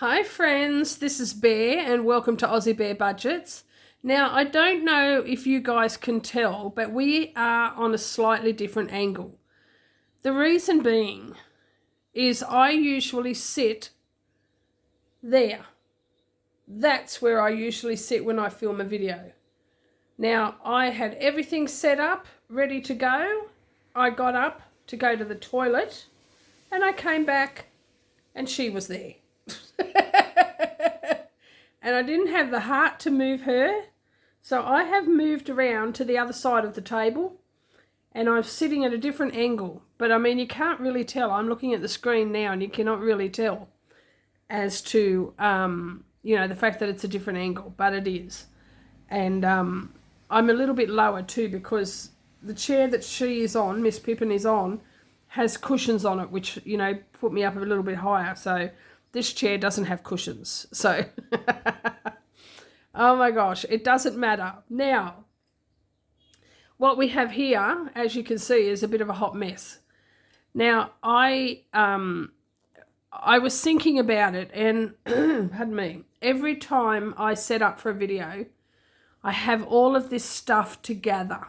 Hi friends, this is Bear and welcome to Aussie Bear Budgets. Now, I don't know if you guys can tell, but we are on a slightly different angle. The reason being is I usually sit there. That's where I usually sit when I film a video. Now, I had everything set up, ready to go. I got up to go to the toilet and I came back and she was there. And I didn't have the heart to move her, so I have moved around to the other side of the table and I'm sitting at a different angle. But I mean, you can't really tell. I'm looking at the screen now and you cannot really tell as to, the fact that it's a different angle, but it is. And I'm a little bit lower too because the chair that she is on, Miss Pippin is on, has cushions on it, which, put me up a little bit higher. So this chair doesn't have cushions. So, oh my gosh, it doesn't matter. Now, what we have here, as you can see, is a bit of a hot mess. Now, I was thinking about it and, pardon me, every time I set up for a video, I have all of this stuff together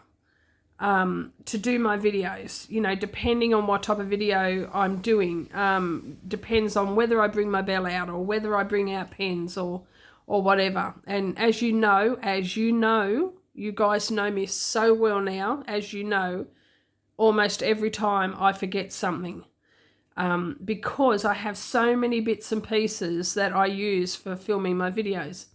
to do my videos, depending on what type of video I'm doing. Depends on whether I bring my bell out or whether I bring out pens or whatever. And as you know, you guys know me so well now, almost every time I forget something. Because I have so many bits and pieces that I use for filming my videos.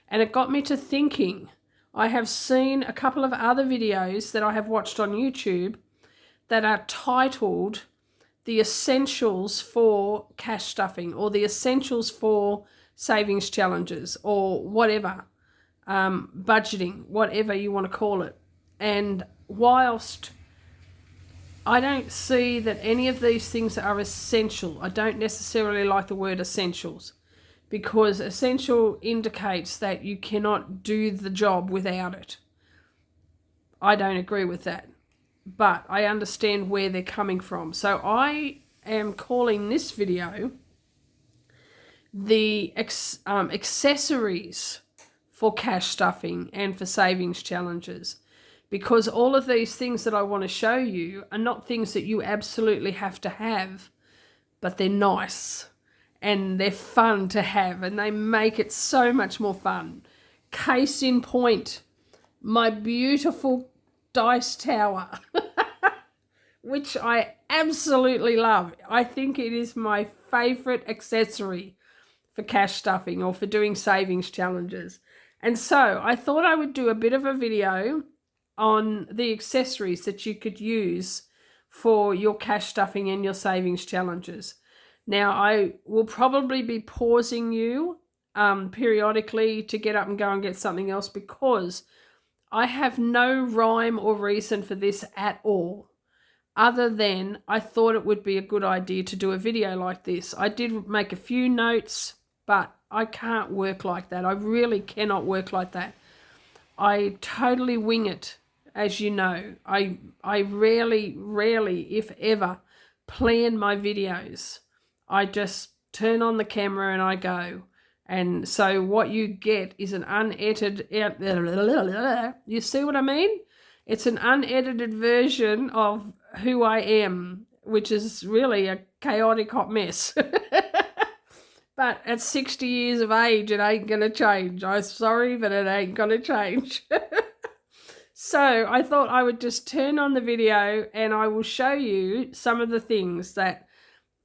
And it got me to thinking. I have seen a couple of other videos that I have watched on YouTube that are titled The Essentials for Cash Stuffing or The Essentials for Savings Challenges or whatever, budgeting, whatever you want to call it. And whilst I don't see that any of these things are essential, I don't necessarily like the word essentials, because essential indicates that you cannot do the job without it. I don't agree with that, but I understand where they're coming from. So I am calling this video the accessories for cash stuffing and for savings challenges, because all of these things that I want to show you are not things that you absolutely have to have, but they're nice. And they're fun to have, and they make it so much more fun. Case in point, my beautiful dice tower, which I absolutely love. I think it is my favourite accessory for cash stuffing or for doing savings challenges. And so I thought I would do a bit of a video on the accessories that you could use for your cash stuffing and your savings challenges. Now, I will probably be pausing you periodically to get up and go and get something else, because I have no rhyme or reason for this at all, other than I thought it would be a good idea to do a video like this. I did make a few notes, but I can't work like that. I really cannot work like that. I totally wing it, as you know. I rarely, if ever, plan my videos. I just turn on the camera and I go. And so what you get is an unedited, you see what I mean? It's an unedited version of who I am, which is really a chaotic hot mess. But at 60 years of age, it ain't going to change. I'm sorry, but it ain't going to change. So I thought I would just turn on the video and I will show you some of the things that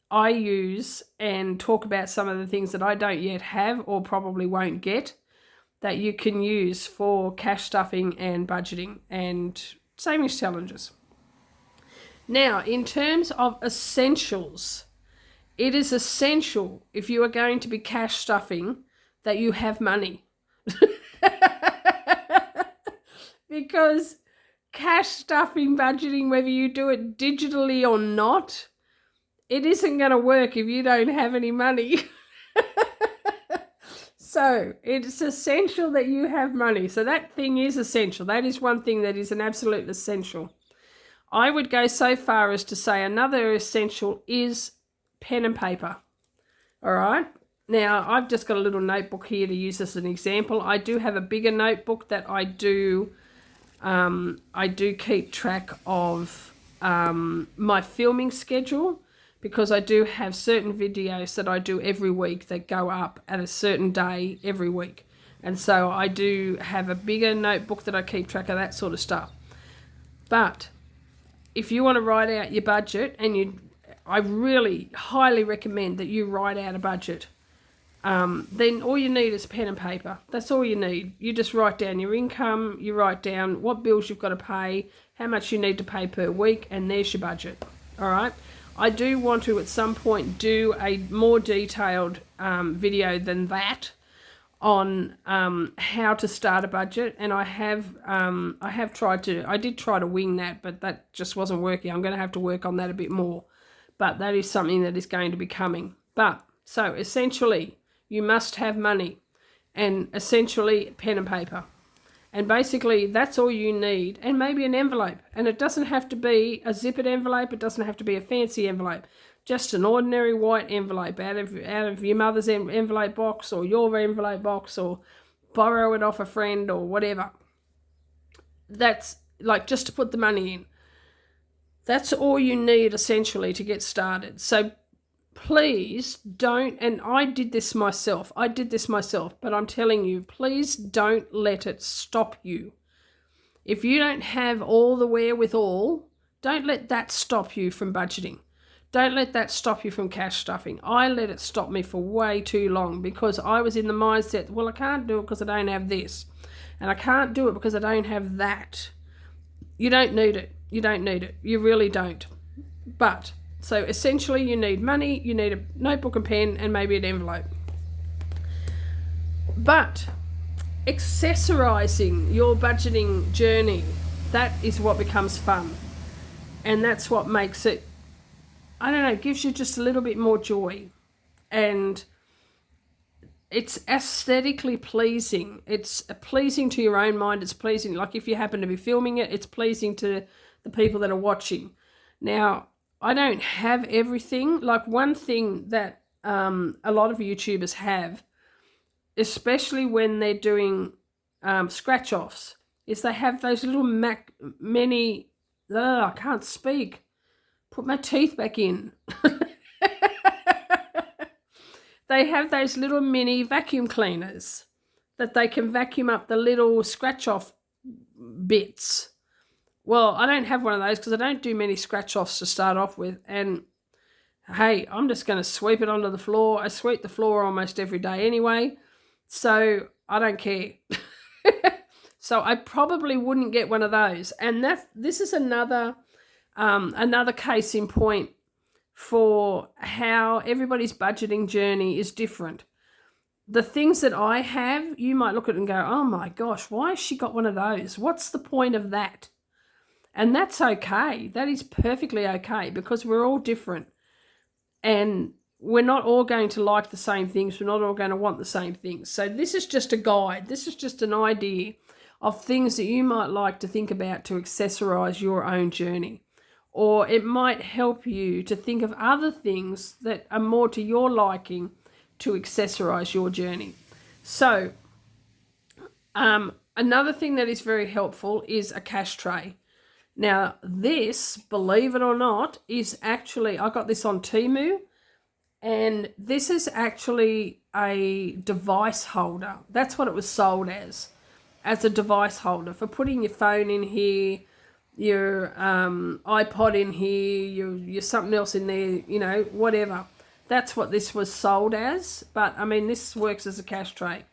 I use and talk about some of the things that I don't yet have or probably won't get that you can use for cash stuffing and budgeting and savings challenges. Now, in terms of essentials, it is essential if you are going to be cash stuffing that you have money. Because cash stuffing, budgeting, whether you do it digitally or not, it isn't going to work if you don't have any money. So it's essential that you have money. So that thing is essential. That is one thing that is an absolute essential. I would go so far as to say another essential is pen and paper. All right? Now, I've just got a little notebook here to use as an example. I do have a bigger notebook that I do keep track of my filming schedule, because I do have certain videos that I do every week that go up at a certain day every week. And so I do have a bigger notebook that I keep track of that sort of stuff. But if you want to write out your budget, and I really highly recommend that you write out a budget. Then all you need is pen and paper. That's all you need. You just write down your income, you write down what bills you've got to pay, how much you need to pay per week, and there's your budget. All right. I do want to at some point do a more detailed video than that on how to start a budget, and I did try to wing that, but that just wasn't working. I'm going to have to work on that a bit more, but that is something that is going to be coming. But so essentially, you must have money, and essentially pen and paper. And basically, that's all you need, and maybe an envelope. And it doesn't have to be a zippered envelope. It doesn't have to be a fancy envelope. Just an ordinary white envelope out of your mother's envelope box, or your envelope box, or borrow it off a friend or whatever. That's like just to put the money in. That's all you need essentially to get started. So please don't, and I did this myself, but I'm telling you, please don't let it stop you. If you don't have all the wherewithal, don't let that stop you from budgeting. Don't let that stop you from cash stuffing. I let it stop me for way too long, because I was in the mindset, well, I can't do it because I don't have this, and I can't do it because I don't have that. You don't need it. You don't need it. You really don't. But so essentially, you need money, you need a notebook and pen, and maybe an envelope. But accessorizing your budgeting journey, that is what becomes fun. And that's what makes it, I don't know, gives you just a little bit more joy. And it's aesthetically pleasing. It's pleasing to your own mind. It's pleasing, like if you happen to be filming it, it's pleasing to the people that are watching. Now, I don't have everything. Like one thing that a lot of YouTubers have, especially when they're doing scratch-offs, is they have those little I can't speak. Put my teeth back in. They have those little mini vacuum cleaners that they can vacuum up the little scratch-off bits. Well, I don't have one of those because I don't do many scratch-offs to start off with. And, hey, I'm just going to sweep it onto the floor. I sweep the floor almost every day anyway, so I don't care. So I probably wouldn't get one of those. And this is another case in point for how everybody's budgeting journey is different. The things that I have, you might look at it and go, oh, my gosh, why has she got one of those? What's the point of that? And that's okay. That is perfectly okay, because we're all different. And we're not all going to like the same things. We're not all going to want the same things. So this is just a guide. This is just an idea of things that you might like to think about to accessorize your own journey. Or it might help you to think of other things that are more to your liking to accessorize your journey. So another thing that is very helpful is a cash tray. Now, this, believe it or not, is actually, I got this on Temu, and this is actually a device holder. That's what it was sold as a device holder for putting your phone in here, your iPod in here, your something else in there, whatever. That's what this was sold as, but, I mean, this works as a cash tray.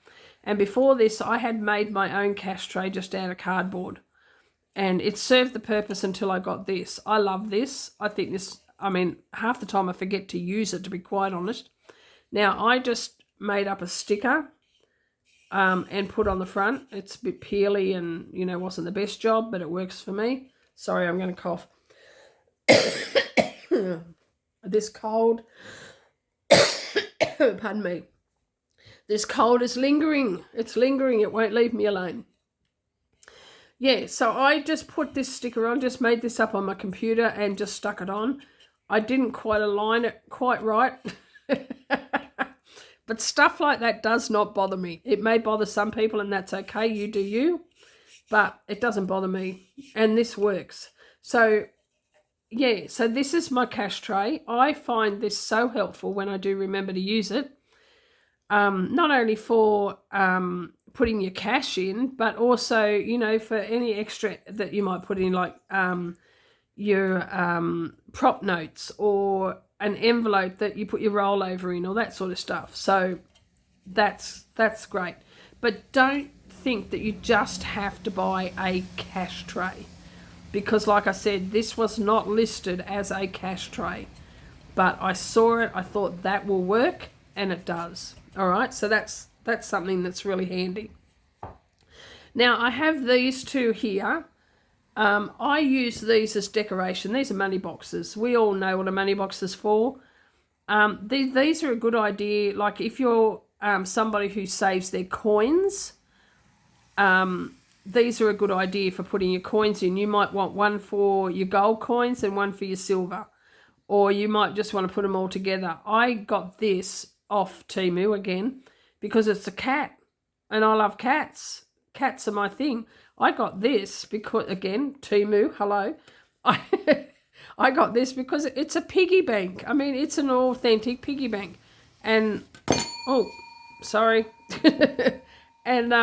And before this, I had made my own cash tray just out of cardboard. And it served the purpose until I got this. I love this. I think this, half the time I forget to use it, to be quite honest. Now, I just made up a sticker and put on the front. It's a bit peely and, wasn't the best job, but it works for me. Sorry, I'm going to cough. This cold, pardon me. This cold is lingering. It's lingering. It won't leave me alone. Yeah, so I just put this sticker on, just made this up on my computer and just stuck it on. I didn't quite align it quite right. But stuff like that does not bother me. It may bother some people, and that's okay. You do you. But it doesn't bother me. And this works. So, yeah. So this is my cash tray. I find this so helpful when I do remember to use it. Not only for putting your cash in, but also, you know, for any extra that you might put in, like your prop notes or an envelope that you put your rollover in, or that sort of stuff. So that's great. But don't think that you just have to buy a cash tray, because like I said, this was not listed as a cash tray, but I saw it, I thought that will work, and it does. All right, so that's something that's really handy. Now I have these two here. I use these as decoration. These are money boxes. We all know what a money box is for. These are a good idea. Like if you're somebody who saves their coins, these are a good idea for putting your coins in. You might want one for your gold coins and one for your silver, or you might just want to put them all together. I got this off Temu again because it's a cat, and I love cats. Cats are my thing. I got this because, again, Temu, hello. I got this because it's a piggy bank. I mean, it's an authentic piggy bank. And, oh, sorry. And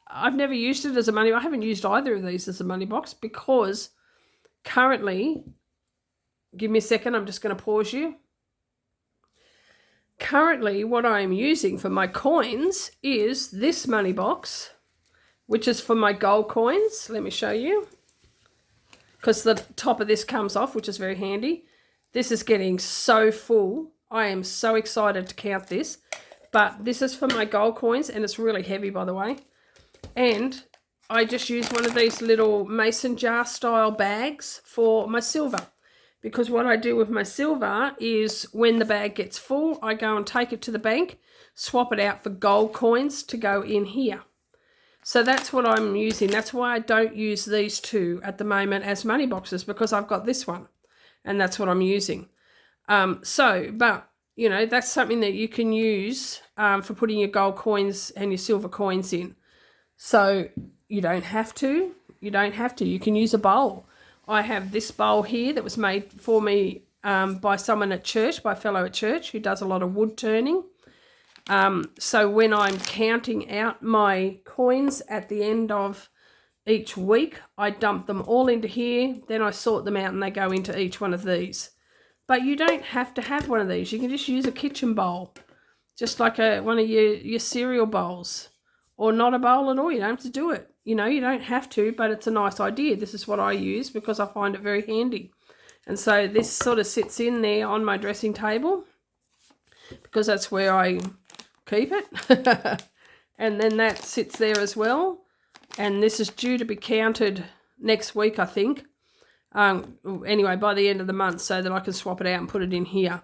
I've never used it as a money. I haven't used either of these as a money box because currently, give me a second, I'm just going to pause you. Currently, what I'm using for my coins is this money box, which is for my gold coins. Let me show you, because the top of this comes off, which is very handy. This is getting so full. I am so excited to count this. But this is for my gold coins, and it's really heavy, by the way. And I just use one of these little mason jar style bags for my silver, because what I do with my silver is when the bag gets full, I go and take it to the bank, swap it out for gold coins to go in here. So that's what I'm using. That's why I don't use these two at the moment as money boxes, because I've got this one and that's what I'm using. But, you know, that's something that you can use for putting your gold coins and your silver coins in. So you don't have to. You don't have to. You can use a bowl. I have this bowl here that was made for me by someone at church, by a fellow at church who does a lot of wood turning. So when I'm counting out my coins at the end of each week, I dump them all into here, then I sort them out and they go into each one of these. But you don't have to have one of these. You can just use a kitchen bowl, just like one of your cereal bowls, or not a bowl at all. You don't have to do it. You know, you don't have to, but it's a nice idea. This is what I use because I find it very handy. And so this sort of sits in there on my dressing table because that's where I keep it. And then that sits there as well. And this is due to be counted next week, I think. Anyway, by the end of the month, so that I can swap it out and put it in here.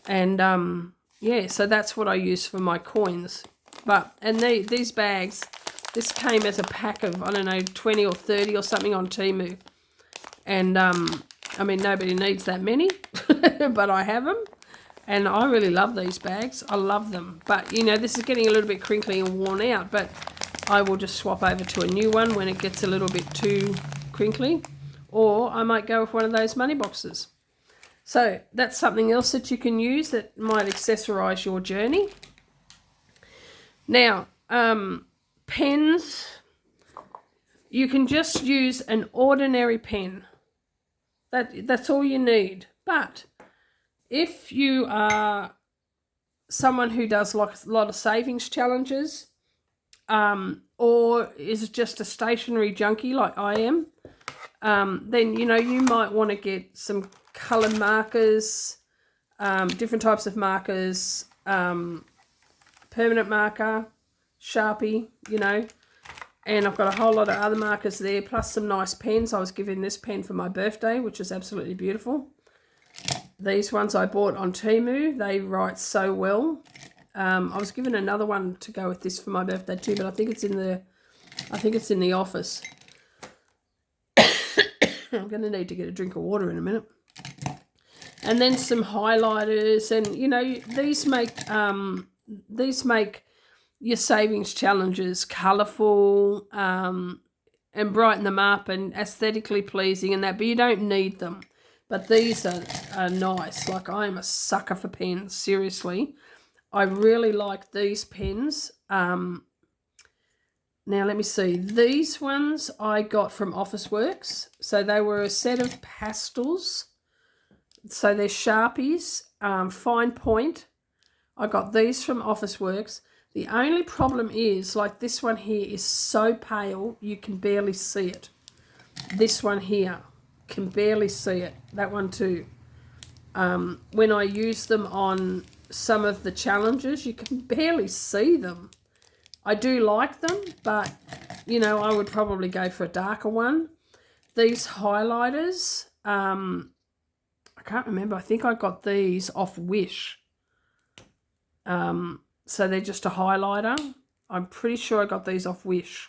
And yeah, so that's what I use for my coins. And these bags, this came as a pack of, I don't know, 20 or 30 or something on Temu. And I mean, nobody needs that many, but I have them. And I really love these bags. I love them. But, you know, this is getting a little bit crinkly and worn out, but I will just swap over to a new one when it gets a little bit too crinkly. Or I might go with one of those money boxes. So that's something else that you can use that might accessorize your journey. Now, pens, you can just use an ordinary pen. That's all you need. But if you are someone who does a lot of savings challenges, or is just a stationary junkie like I am, then, you know, you might want to get some colour markers, different types of markers, permanent marker, Sharpie, you know, and I've got a whole lot of other markers there, plus some nice pens. I was given this pen for my birthday, which is absolutely beautiful. These ones I bought on Temu. They write so well. I was given another one to go with this for my birthday too, but I think it's in the office. I'm going to need to get a drink of water in a minute. And then some highlighters, and, you know, these make these make your savings challenges colourful, and brighten them up and aesthetically pleasing and that, but you don't need them. But these are nice. Like, I am a sucker for pens, seriously. I really like these pens. Now, let me see. These ones I got from Officeworks. So they were a set of pastels. So they're Sharpies, fine point. I got these from Officeworks. The only problem is, like, this one here is so pale you can barely see it. This one here, can barely see it. That one too. When I use them on some of the challenges, you can barely see them. I do like them, but, you know, I would probably go for a darker one. These highlighters, I can't remember. I think I got these off Wish. So they're just a highlighter. I'm pretty sure I got these off Wish.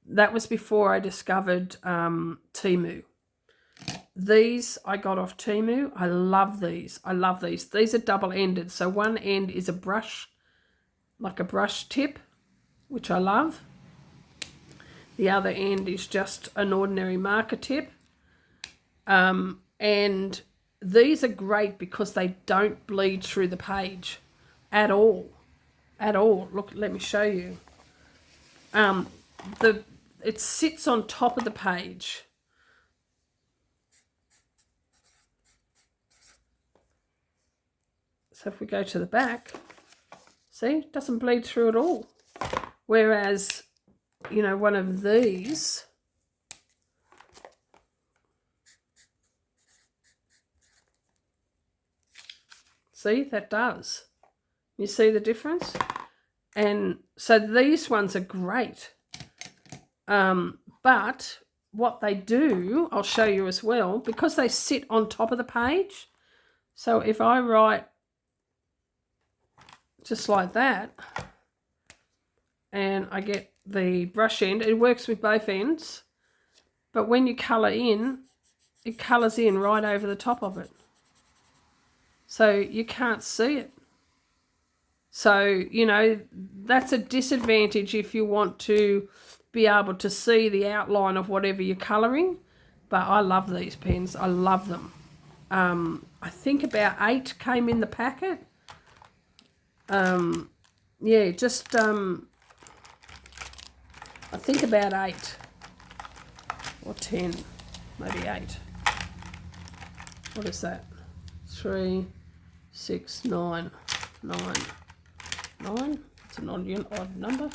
That was before I discovered Temu. These I got off Temu. I love these. I love these. These are double-ended. So one end is a brush, like a brush tip, which I love. The other end is just an ordinary marker tip. And these are great because they don't bleed through the page at all. At all. Look, let me show you. It sits on top of the page. So if we go to the back, see, it doesn't bleed through at all. Whereas, you know, one of these, see, that does. You see the difference? And so these ones are great. But what they do, I'll show you as well, because they sit on top of the page. So if I write just like that, and I get the brush end, it works with both ends, but when you colour in, it colours in right over the top of it. So you can't see it. So, you know, that's a disadvantage if you want to be able to see the outline of whatever you're colouring. But I love these pens. I love them. I think about 8 came in the packet. Yeah, just, I think about 8 or 10, maybe 8. What is that? 3, 6, 9, 9. 9? It's an odd number.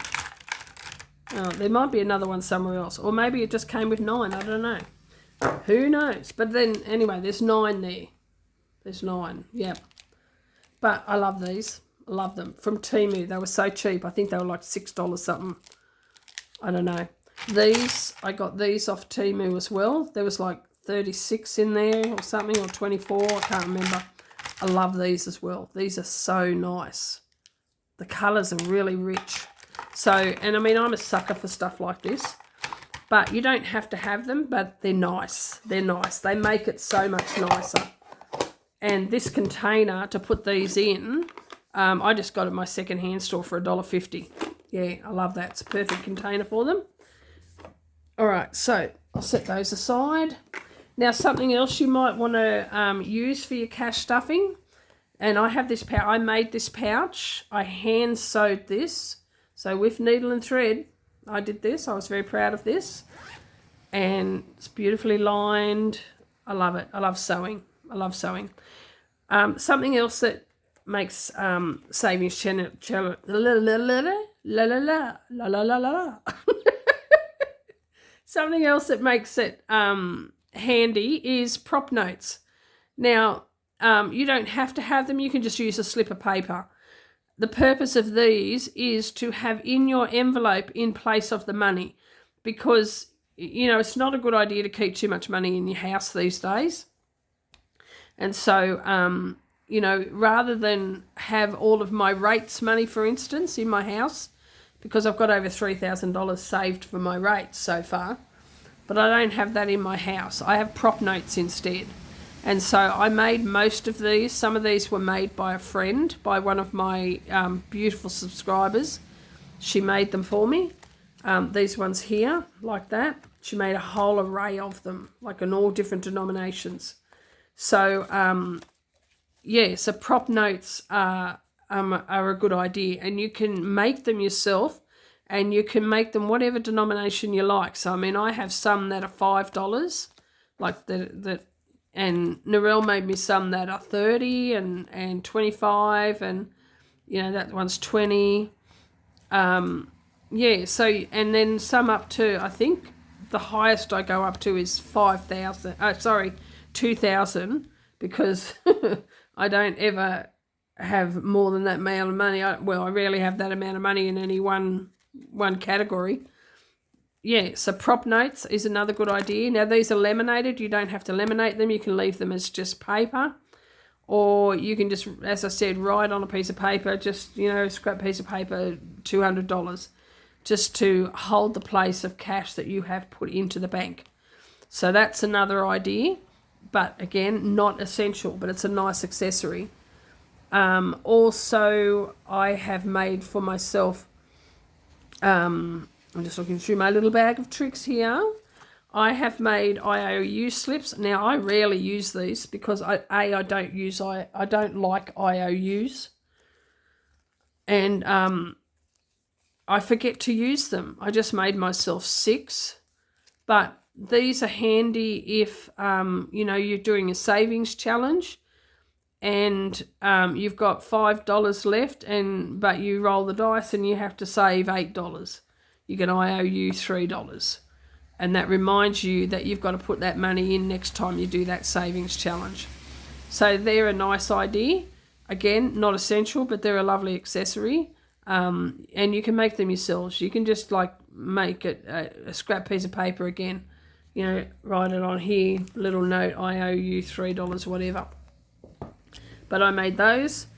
Oh, there might be another one somewhere else. Or maybe it just came with 9. I don't know. Who knows? But then, anyway, there's 9 there. There's 9. Yep. But I love these. I love them. From Temu. They were so cheap. I think they were like $6 something. I don't know. These, I got these off Temu as well. There was like 36 in there or something, or 24. I can't remember. I love these as well. These are so nice. The colours are really rich. So, and I mean, I'm a sucker for stuff like this. But you don't have to have them, but they're nice. They're nice. They make it so much nicer. And this container to put these in, I just got at my second-hand store for $1.50. Yeah, I love that. It's a perfect container for them. All right, so I'll set those aside. Now, something else you might want to use for your cash stuffing. And I have this pouch. I made this pouch. I hand sewed this. So with needle and thread, I did this. I was very proud of this. And it's beautifully lined. I love it. I love sewing. I love sewing. Something else that makes savings something else that makes it handy is prop notes. Now, you don't have to have them. You can just use a slip of paper. The purpose of these is to have in your envelope in place of the money, because, you know, it's not a good idea to keep too much money in your house these days. And so, you know, rather than have all of my rates money, for instance, in my house, because I've got over $3,000 saved for my rates so far, but I don't have that in my house. I have prop notes instead. And so I made most of these. Some of these were made by a friend, by one of my beautiful subscribers. She made them for me. These ones here, like that. She made a whole array of them, like in all different denominations. So, yeah, so prop notes are a good idea. And you can make them yourself, and you can make them whatever denomination you like. So, I mean, I have some that are $5, like that. And Narelle made me some that are 30 and 25, and, you know, that one's 20. Yeah, so, and then some up to, I think the highest I go up to is 2,000, because I don't ever have more than that amount of money. I rarely have that amount of money in any one category. Yeah, so prop notes is another good idea. Now, these are laminated. You don't have to laminate them. You can leave them as just paper. Or you can just, as I said, write on a piece of paper, just, you know, scrap piece of paper, $200, just to hold the place of cash that you have put into the bank. So that's another idea. But, again, not essential, but it's a nice accessory. Also, I have made for myself... I'm just looking through my little bag of tricks here. I have made IOU slips. Now, I rarely use these because I don't like IOUs. And I forget to use them. I just made myself 6. But these are handy if, you know, you're doing a savings challenge and you've got $5 left, but you roll the dice and you have to save $8. You can IOU $3. And that reminds you that you've got to put that money in next time you do that savings challenge. So they're a nice idea. Again, not essential, but they're a lovely accessory. And you can make them yourselves. You can just like make it a scrap piece of paper again. You know, write it on here, little note, IOU $3, whatever. But I made those.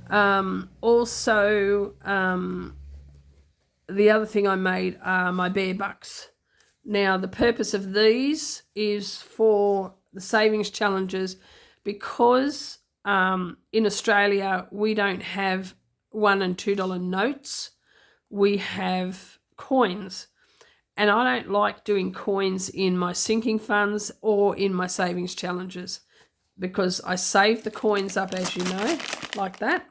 Also, the other thing I made are my bear bucks. Now, the purpose of these is for the savings challenges because in Australia we don't have $1 and $2 notes. We have coins. And I don't like doing coins in my sinking funds or in my savings challenges because I save the coins up, as you know, like that.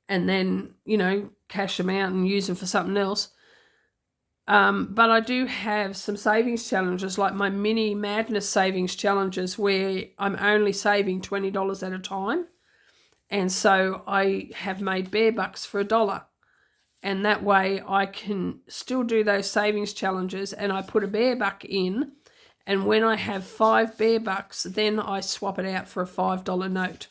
And then, you know, cash them out and use them for something else. But I do have some savings challenges, like my mini madness savings challenges, where I'm only saving $20 at a time. And so I have made bear bucks for $1. And that way I can still do those savings challenges, and I put a bear buck in. And when I have 5 bear bucks, then I swap it out for a $5 note.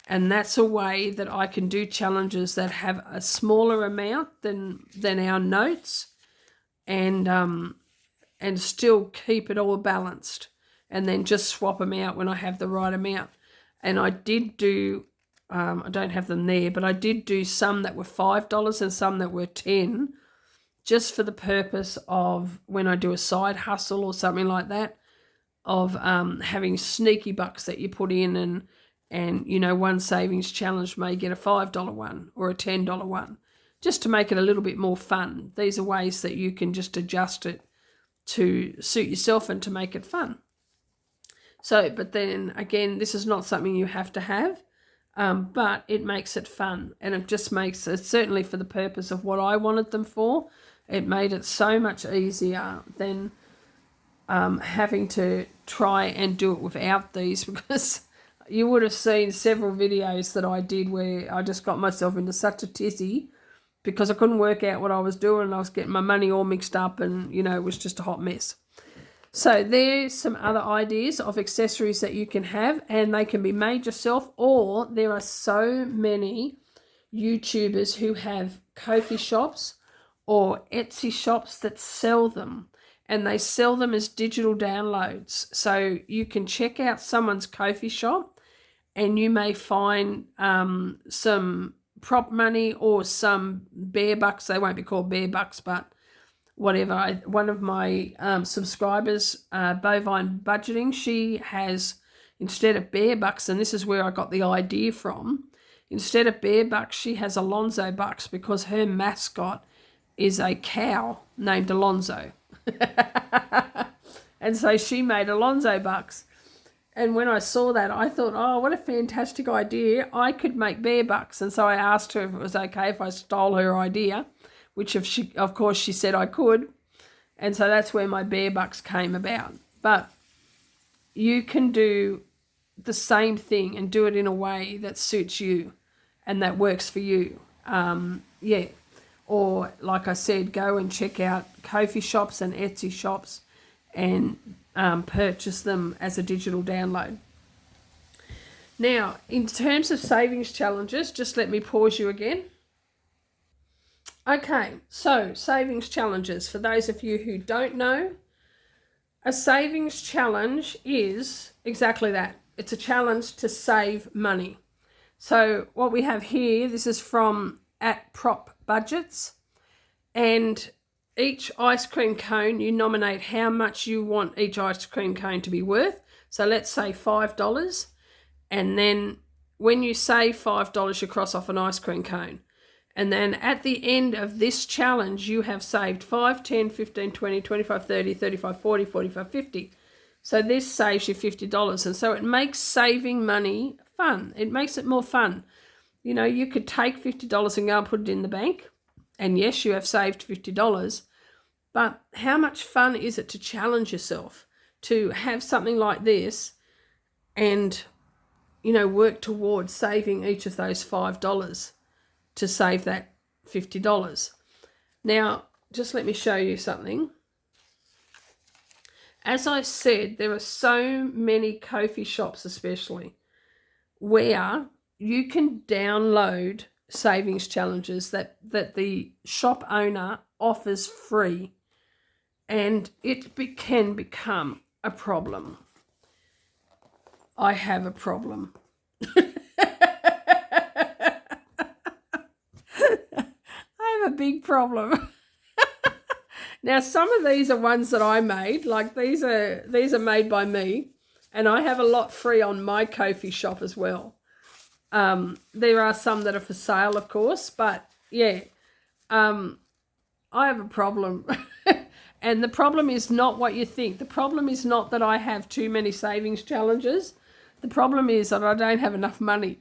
And that's a way that I can do challenges that have a smaller amount than our notes, and still keep it all balanced, and then just swap them out when I have the right amount. And I did do, I don't have them there, but I did do some that were $5 and some that were $10, just for the purpose of when I do a side hustle or something like that, of having sneaky bucks that you put in, and you know, one savings challenge may get a $5 one or a $10 one, just to make it a little bit more fun. These are ways that you can just adjust it to suit yourself and to make it fun. So, but then again, this is not something you have to have, but it makes it fun, and it just makes it, certainly for the purpose of what I wanted them for, it made it so much easier than having to try and do it without these, because you would have seen several videos that I did where I just got myself into such a tizzy because I couldn't work out what I was doing, and I was getting my money all mixed up, and, you know, it was just a hot mess. So there's some other ideas of accessories that you can have, and they can be made yourself, or there are so many YouTubers who have Ko-fi shops or Etsy shops that sell them, and they sell them as digital downloads. So you can check out someone's Ko-fi shop, and you may find some prop money or some bear bucks. They won't be called bear bucks, but whatever. One of my subscribers, Bovine Budgeting, she has, instead of bear bucks, and this is where I got the idea from, instead of bear bucks, she has Alonzo bucks because her mascot is a cow named Alonzo. And so she made Alonzo bucks. And when I saw that, I thought, oh, what a fantastic idea. I could make bear bucks. And so I asked her if it was okay if I stole her idea, which of course she said I could. And so that's where my bear bucks came about. But you can do the same thing and do it in a way that suits you and that works for you. Yeah. Or, like I said, go and check out Ko-fi shops and Etsy shops and purchase them as a digital download. Now, in terms of savings challenges, just let me pause you again. Okay, so savings challenges. For those of you who don't know, a savings challenge is exactly that. It's a challenge to save money. So what we have here, this is from @PropBudgets, and each ice cream cone, you nominate how much you want each ice cream cone to be worth. So let's say $5. And then when you save $5, you cross off an ice cream cone. And then at the end of this challenge, you have saved 5, 10, 15, 20, 25, 30, 35, 40, 45, 50. So this saves you $50. And so it makes saving money fun. It makes it more fun. You know, you could take $50 and go and put it in the bank. And yes, you have saved $50. But how much fun is it to challenge yourself, to have something like this and, you know, work towards saving each of those $5 to save that $50. Now, just let me show you something. As I said, there are so many Ko-fi shops especially where you can download savings challenges that the shop owner offers free, and it can become a problem. I have a problem. I have a big problem. Now, some of these are ones that I made, like these are made by me, and I have a lot free on my Ko-fi shop as well. There are some that are for sale, of course, but yeah, I have a problem. And the problem is not what you think. The problem is not that I have too many savings challenges. The problem is that I don't have enough money.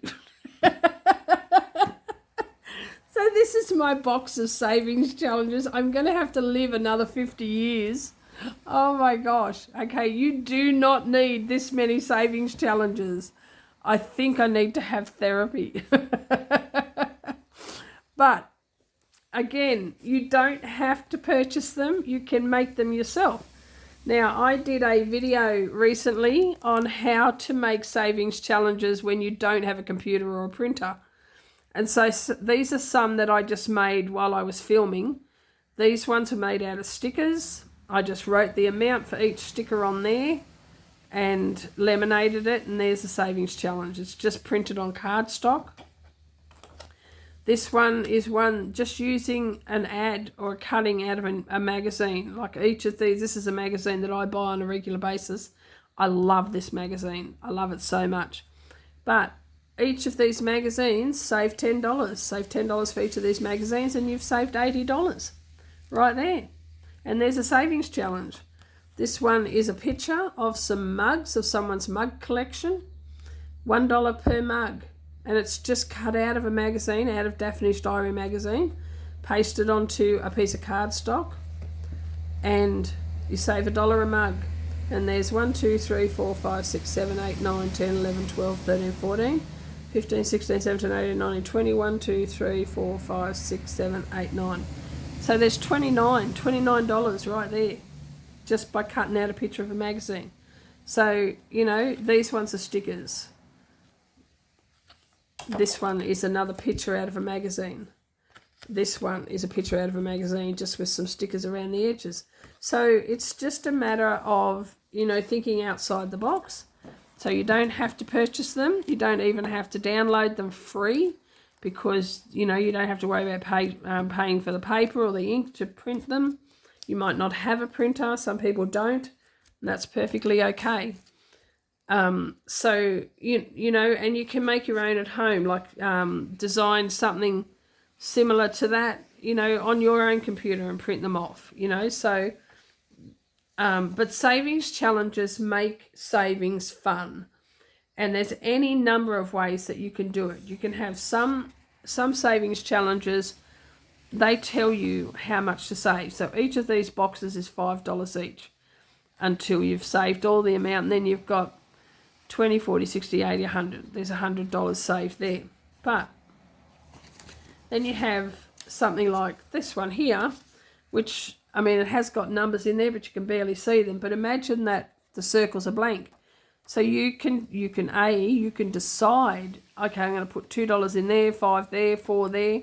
So this is my box of savings challenges. I'm going to have to live another 50 years. Oh my gosh. Okay, you do not need this many savings challenges. I think I need to have therapy. But again, you don't have to purchase them. You can make them yourself. Now, I did a video recently on how to make savings challenges when you don't have a computer or a printer. And so these are some that I just made while I was filming. These ones are made out of stickers. I just wrote the amount for each sticker on there and laminated it, and there's the savings challenge. It's just printed on cardstock. This one is one just using an ad or a cutting out of a magazine. Like each of these, this is a magazine that I buy on a regular basis. I love this magazine. I love it so much. But each of these magazines save $10. Save $10 for each of these magazines and you've saved $80 right there. And there's a savings challenge. This one is a picture of some mugs, of someone's mug collection. $1 per mug. And it's just cut out of a magazine, out of Daphne's Diary magazine, pasted onto a piece of cardstock, and you save $1 a mug. And there's 1, 2, 3, 4, 5, 6, 7, 8, 9, 10, 11, 12, 13, 14, 15, 16, 17, 18, 19, 20, 1, 2, 3, 4, 5, 6, 7, 8, 9. So there's $29 right there, just by cutting out a picture of a magazine. So, you know, these ones are stickers. This one is another picture out of a magazine. This one is a picture out of a magazine just with some stickers around the edges. So it's just a matter of, you know, thinking outside the box. So you don't have to purchase them. You don't even have to download them free because, you know, you don't have to worry about paying for the paper or the ink to print them. You might not have a printer. Some people don't, and that's perfectly okay. So, you know, and you can make your own at home, like design something similar to that, you know, on your own computer and print them off, you know. So, but savings challenges make savings fun. And there's any number of ways that you can do it. You can have some savings challenges, they tell you how much to save. So each of these boxes is $5 each until you've saved all the amount, and then you've got 20, 40, 60, 80, 100. There's $100 saved there. But then you have something like this one here, which, I mean, it has got numbers in there, but you can barely see them. But imagine that the circles are blank. So you can decide, okay, I'm going to put $2 in there, 5 there, 4 there,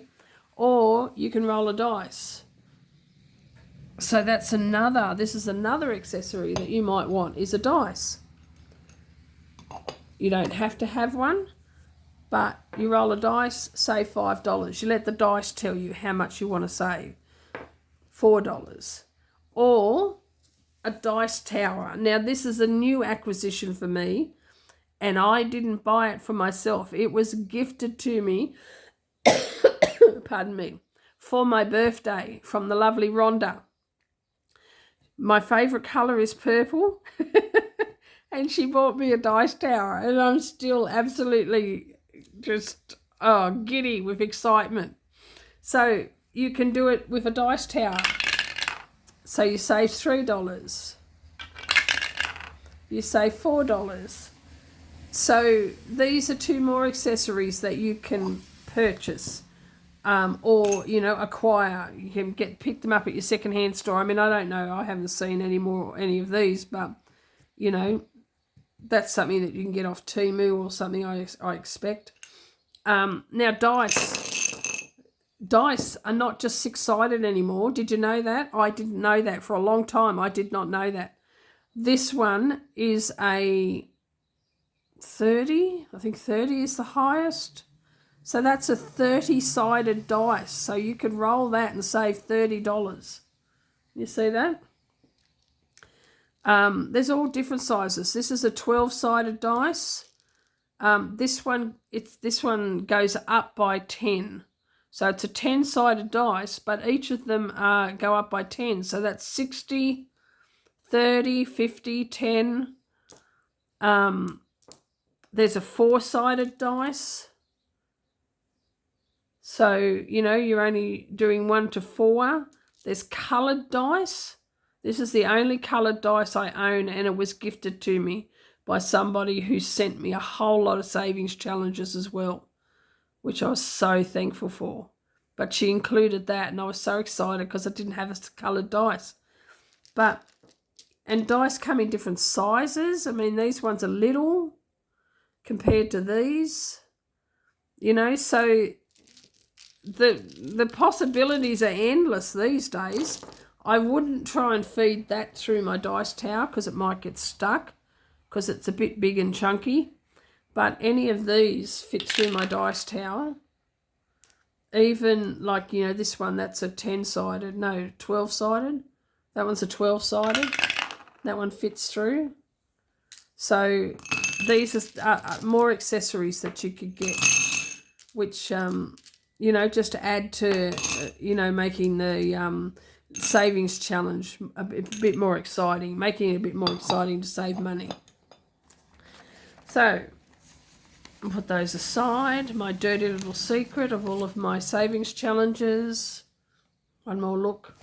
or you can roll a dice. So this is another accessory that you might want, is a dice. You don't have to have one, but you roll a dice, save $5. You let the dice tell you how much you want to save, $4. Or a dice tower. Now, this is a new acquisition for me, and I didn't buy it for myself. It was gifted to me, pardon me, for my birthday from the lovely Rhonda. My favourite colour is purple, and she bought me a dice tower, and I'm still absolutely just giddy with excitement. So you can do it with a dice tower. So you save $3. You save $4. So these are two more accessories that you can purchase or, you know, acquire. You can pick them up at your secondhand store. I mean, I don't know. I haven't seen any of these, but, you know, that's something that you can get off Temu or something, I expect. Now, dice are not just 6-sided anymore. Did you know that? I didn't know that for a long time. I did not know that. This one is a 30. I think 30 is the highest. So that's a 30-sided dice. So you could roll that and save $30. You see that? There's all different sizes. This is a 12-sided dice. This one goes up by 10. So it's a 10-sided dice, but each of them go up by 10. So that's 60, 30, 50, 10. There's a 4-sided dice. So, you know, you're only doing 1 to 4. There's coloured dice. This is the only coloured dice I own, and it was gifted to me by somebody who sent me a whole lot of savings challenges as well, which I was so thankful for. But she included that, and I was so excited because I didn't have a coloured dice. And dice come in different sizes. I mean, these ones are little compared to these, you know, so the possibilities are endless these days. I wouldn't try and feed that through my dice tower because it might get stuck because it's a bit big and chunky. But any of these fit through my dice tower. Even like, you know, this one, that's a 10-sided, no, 12-sided. That one's a 12-sided. That one fits through. So these are more accessories that you could get, which, you know, just to add to, you know, making the savings challenge a bit more exciting, making it a bit more exciting to save money. So I'll put those aside. My dirty little secret of all of my savings challenges. One more look.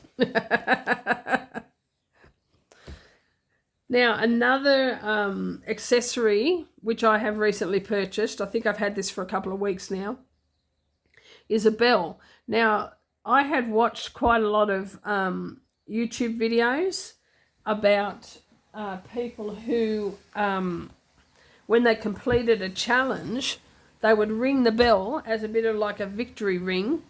Now, another accessory, which I have recently purchased, I think I've had this for a couple of weeks now, is a bell. Now, I had watched quite a lot of YouTube videos about people who, when they completed a challenge, they would ring the bell as a bit of like a victory ring,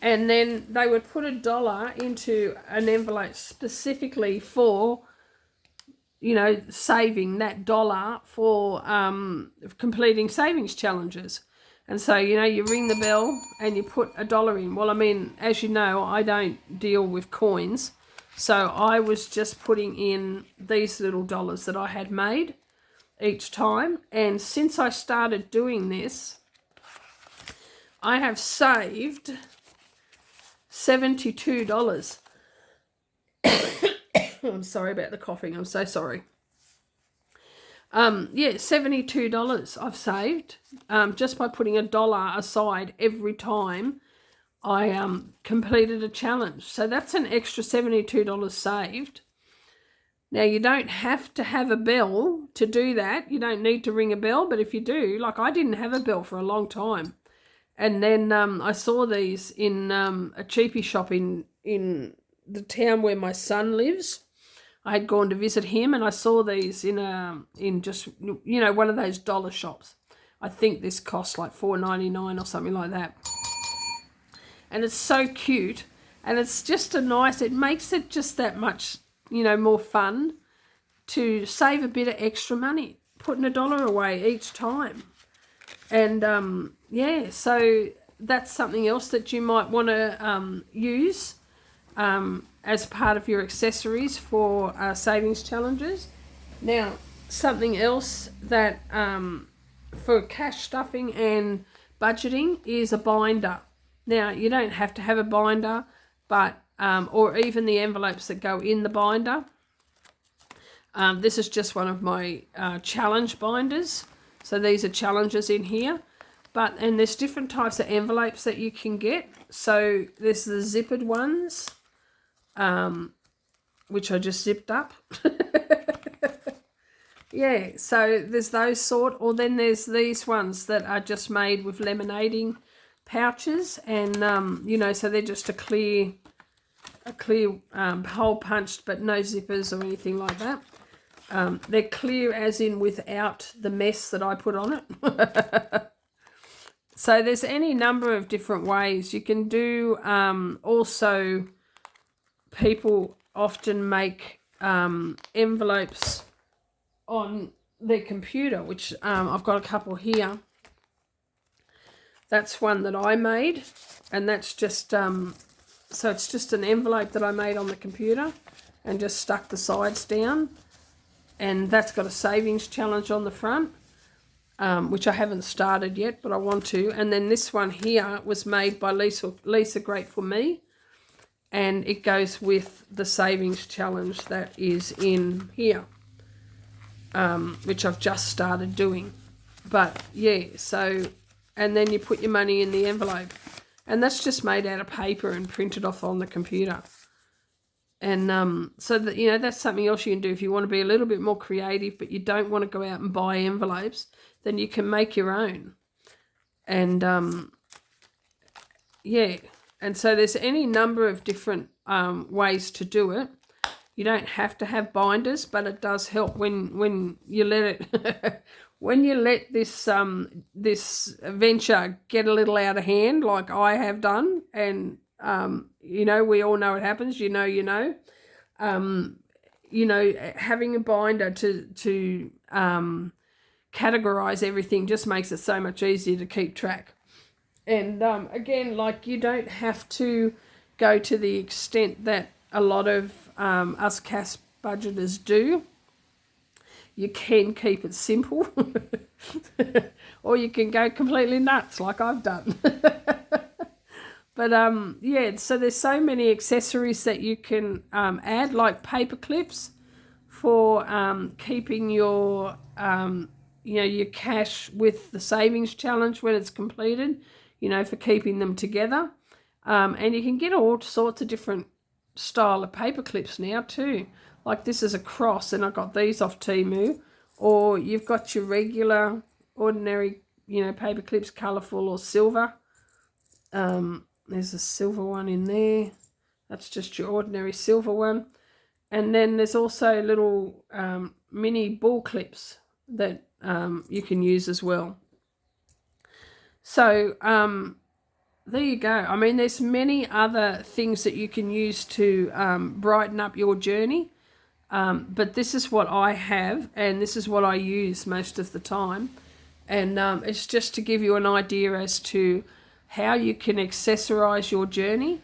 and then they would put $1 into an envelope specifically for, you know, saving that $1 for completing savings challenges. And so, you know, you ring the bell and you put $1 in. Well, I mean, as you know, I don't deal with coins. So I was just putting in these little dollars that I had made each time. And since I started doing this, I have saved $72. I'm sorry about the coughing. I'm so sorry. Yeah, $72 I've saved just by putting $1 aside every time I completed a challenge. So that's an extra $72 saved. Now, you don't have to have a bell to do that. You don't need to ring a bell, but if you do, like I didn't have a bell for a long time. And then I saw these in a cheapie shop in the town where my son lives. I had gone to visit him, and I saw these in just, you know, one of those dollar shops. I think this costs like $4.99 or something like that. And it's so cute, and it's just it makes it just that much, you know, more fun to save a bit of extra money, putting $1 away each time. And yeah, so that's something else that you might want to use as part of your accessories for savings challenges. Now, something else that for cash stuffing and budgeting is a binder. Now, you don't have to have a binder, but or even the envelopes that go in the binder. This is just one of my challenge binders. So these are challenges in here. And there's different types of envelopes that you can get. So there's the zippered ones, which I just zipped up. Yeah, so there's those sort. Or then there's these ones that are just made with laminating pouches. And, you know, so they're just a clear hole punched, but no zippers or anything like that. They're clear as in without the mess that I put on it. So there's any number of different ways. You can do also, people often make envelopes on their computer, which I've got a couple here. That's one that I made, and that's just, so it's just an envelope that I made on the computer and just stuck the sides down. And that's got a savings challenge on the front, which I haven't started yet, but I want to. And then this one here was made by Lisa Grateful Me, and it goes with the savings challenge that is in here, which I've just started doing. But yeah, so, and then you put your money in the envelope, and that's just made out of paper and printed off on the computer. And so that, you know, that's something else you can do if you want to be a little bit more creative, but you don't want to go out and buy envelopes. Then you can make your own. And yeah, and so there's any number of different ways to do it. You don't have to have binders, but it does help when you let it when you let this this venture get a little out of hand, like I have done. And you know, we all know it happens. You know, having a binder to categorize everything just makes it so much easier to keep track. And again, like, you don't have to go to the extent that a lot of us cash budgeters do. You can keep it simple, or you can go completely nuts like I've done. But yeah, so there's so many accessories that you can add, like paper clips for keeping your your cash with the savings challenge when it's completed, you know, for keeping them together. And you can get all sorts of different style of paper clips now too. Like this is a cross, and I got these off Temu. Or you've got your regular, ordinary, you know, paper clips, colourful or silver. There's a silver one in there. That's just your ordinary silver one. And then there's also little mini ball clips that you can use as well. So there you go. I mean, there's many other things that you can use to brighten up your journey. But this is what I have, and this is what I use most of the time. And it's just to give you an idea as to how you can accessorize your journey.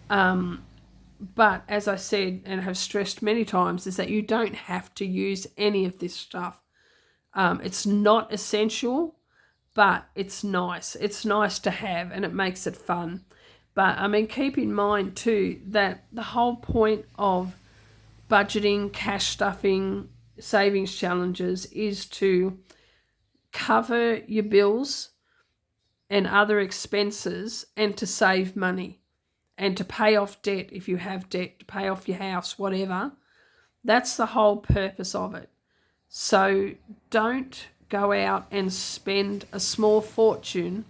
But as I said and have stressed many times, is that you don't have to use any of this stuff. It's not essential, but it's nice. It's nice to have, and it makes it fun. But I mean, keep in mind too that the whole point of budgeting, cash stuffing, savings challenges is to cover your bills and other expenses, and to save money, and to pay off debt if you have debt, to pay off your house, whatever. That's the whole purpose of it. So don't go out and spend a small fortune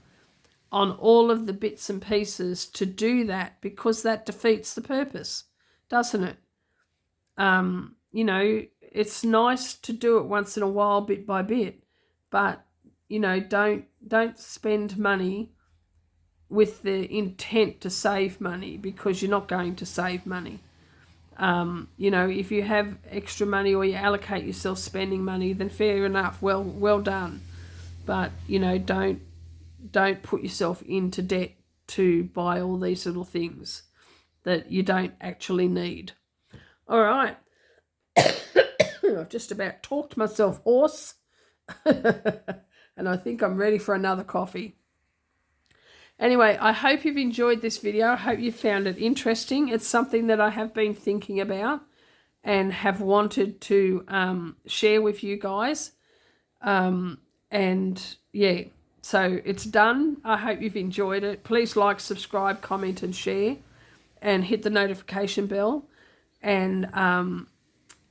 on all of the bits and pieces to do that, because that defeats the purpose, doesn't it? You know, it's nice to do it once in a while, bit by bit, but you know, don't spend money with the intent to save money, because you're not going to save money. You know, if you have extra money or you allocate yourself spending money, then fair enough, well done. But you know, don't put yourself into debt to buy all these little things that you don't actually need. All right. I've just about talked myself hoarse. And I think I'm ready for another coffee. Anyway, I hope you've enjoyed this video. I hope you found it interesting. It's something that I have been thinking about and have wanted to share with you guys. And yeah, so it's done. I hope you've enjoyed it. Please like, subscribe, comment and share, and hit the notification bell. And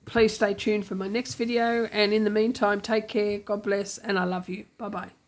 please stay tuned for my next video. And in the meantime, take care. God bless. And I love you. Bye-bye.